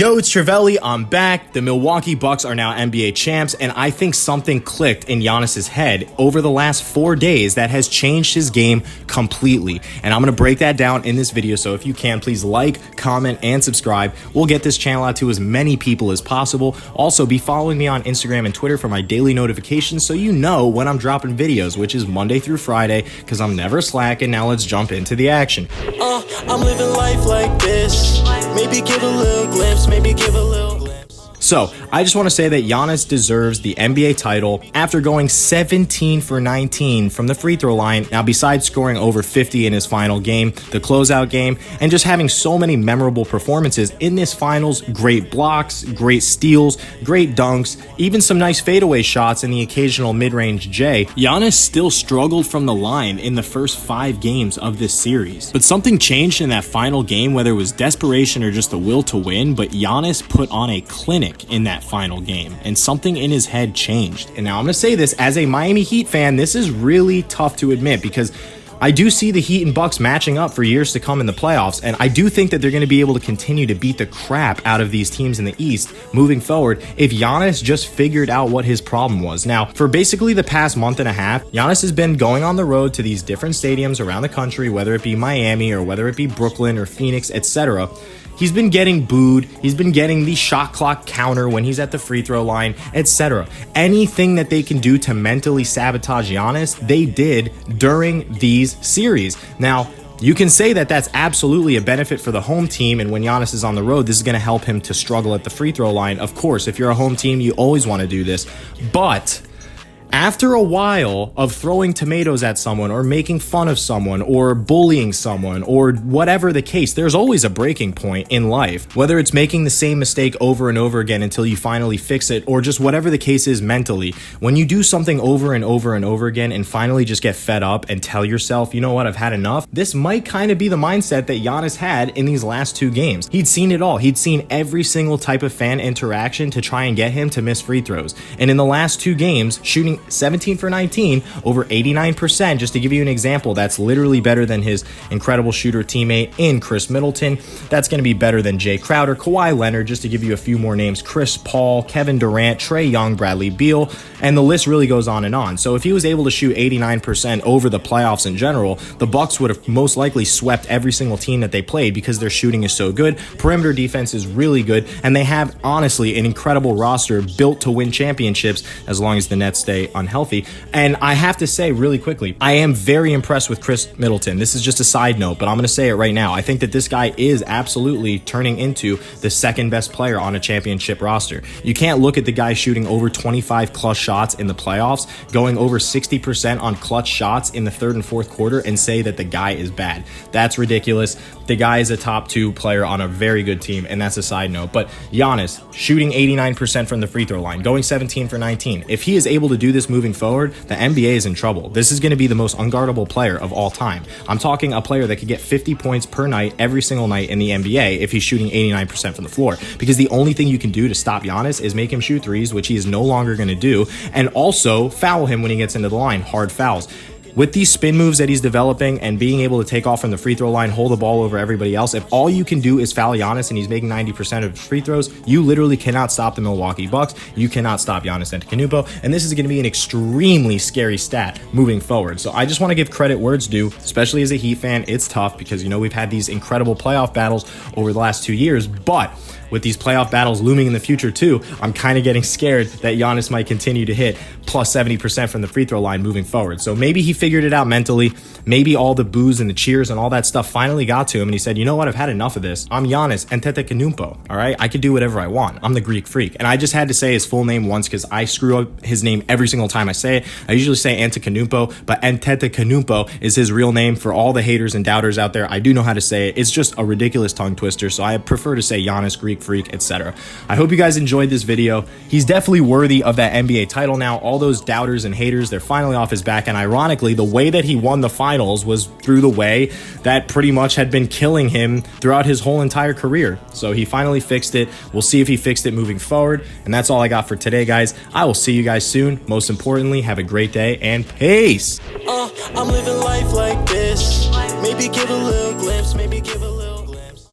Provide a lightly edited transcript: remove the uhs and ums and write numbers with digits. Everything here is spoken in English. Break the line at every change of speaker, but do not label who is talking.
Yo, it's Trivelli. I'm back. The Milwaukee Bucks are now NBA champs, and I think something clicked in Giannis's head over the last 4 days that has changed his game completely. And I'm going to break that down in this video, so if you can, please like, comment, and subscribe. We'll get this channel out to as many people as possible. Also, be following me on Instagram and Twitter for my daily notifications so you know when I'm dropping videos, which is Monday through Friday, because I'm never slacking. Now let's jump into the action.
I'm living life like this. Maybe give a little glimpse, maybe give a little glimpse.
So, I just want to say that Giannis deserves the NBA title after going 17 for 19 from the free throw line. Now, besides scoring over 50 in his final game, the closeout game, and just having so many memorable performances in this finals, great blocks, great steals, great dunks, even some nice fadeaway shots and the occasional mid-range J, Giannis still struggled from the line in the first 5 games of this series. But something changed in that final game, whether it was desperation or just the will to win, but Giannis put on a clinic in that final game, and something in his head changed. And now I'm going to say this, as a Miami Heat fan, this is really tough to admit because I do see the Heat and Bucks matching up for years to come in the playoffs, and I do think that they're going to be able to continue to beat the crap out of these teams in the East moving forward if Giannis just figured out what his problem was. Now, for basically the past month and a half, Giannis has been going on the road to these different stadiums around the country, whether it be Miami or whether it be Brooklyn or Phoenix, etc. He's been getting booed, he's been getting the shot clock counter when he's at the free throw line, etc. Anything that they can do to mentally sabotage Giannis, they did during these series. Now, you can say that that's absolutely a benefit for the home team, and when Giannis is on the road, this is going to help him to struggle at the free throw line. Of course, if you're a home team, you always want to do this, but after a while of throwing tomatoes at someone or making fun of someone or bullying someone or whatever the case, there's always a breaking point in life, whether it's making the same mistake over and over again until you finally fix it, or just whatever the case is mentally. When you do something over and over and over again and finally just get fed up and tell yourself, you know what, I've had enough, this might kind of be the mindset that Giannis had in these last 2 games. He'd seen it all. He'd seen every single type of fan interaction to try and get him to miss free throws. And in the last 2 games, shooting 17 for 19, over 89%, just to give you an example, that's literally better than his incredible shooter teammate in Chris Middleton. That's going to be better than Jay Crowder, Kawhi Leonard, just to give you a few more names, Chris Paul, Kevin Durant, Trae Young, Bradley Beal, and the list really goes on and on. So if he was able to shoot 89% over the playoffs in general, the Bucks would have most likely swept every single team that they played because their shooting is so good, perimeter defense is really good, and they have honestly an incredible roster built to win championships as long as the Nets stay unhealthy. And I have to say really quickly, I am very impressed with Chris Middleton. This is just a side note, but I'm going to say it right now. I think that this guy is absolutely turning into the second best player on a championship roster. You can't look at the guy shooting over 25 clutch shots in the playoffs, going over 60% on clutch shots in the 3rd and 4th quarter, and say that the guy is bad. That's ridiculous. The guy is a top 2 player on a very good team, and that's a side note. But Giannis shooting 89% from the free throw line, going 17 for 19. If he is able to do this moving forward, the NBA is in trouble. This is going to be the most unguardable player of all time. I'm talking a player that could get 50 points per night every single night in the NBA if he's shooting 89% from the floor, because the only thing you can do to stop Giannis is make him shoot threes, which he is no longer going to do, and also foul him when he gets into the line, hard fouls. With these spin moves that he's developing and being able to take off from the free throw line, hold the ball over everybody else, if all you can do is foul Giannis and he's making 90% of his free throws, you literally cannot stop the Milwaukee Bucks. You cannot stop Giannis Antetokounmpo, and this is going to be an extremely scary stat moving forward. So I just want to give credit where it's due, especially as a Heat fan. It's tough because, you know, we've had these incredible playoff battles over the last 2 years, but with these playoff battles looming in the future too, I'm kind of getting scared that Giannis might continue to hit plus 70% from the free throw line moving forward. So maybe he figured it out mentally. Maybe all the boos and the cheers and all that stuff finally got to him, and he said, you know what, I've had enough of this. I'm Giannis Antetokounmpo, all right? I could do whatever I want. I'm the Greek freak. And I just had to say his full name once because I screw up his name every single time I say it. I usually say Antetokounmpo, but Antetokounmpo is his real name. For all the haters and doubters out there, I do know how to say it. It's just a ridiculous tongue twister, so I prefer to say Giannis, Greek freak, etc. I hope you guys enjoyed this video. He's definitely worthy of that NBA title now. All those doubters and haters, they're finally off his back, and ironically, the way that he won the finals was through the way that pretty much had been killing him throughout his whole entire career. So he finally fixed it. We'll see if he fixed it moving forward, and that's all I got for today, guys. I will see you guys soon. Most importantly, have a great day, and peace.
I'm living life like this. Maybe give a little glimpse, maybe give a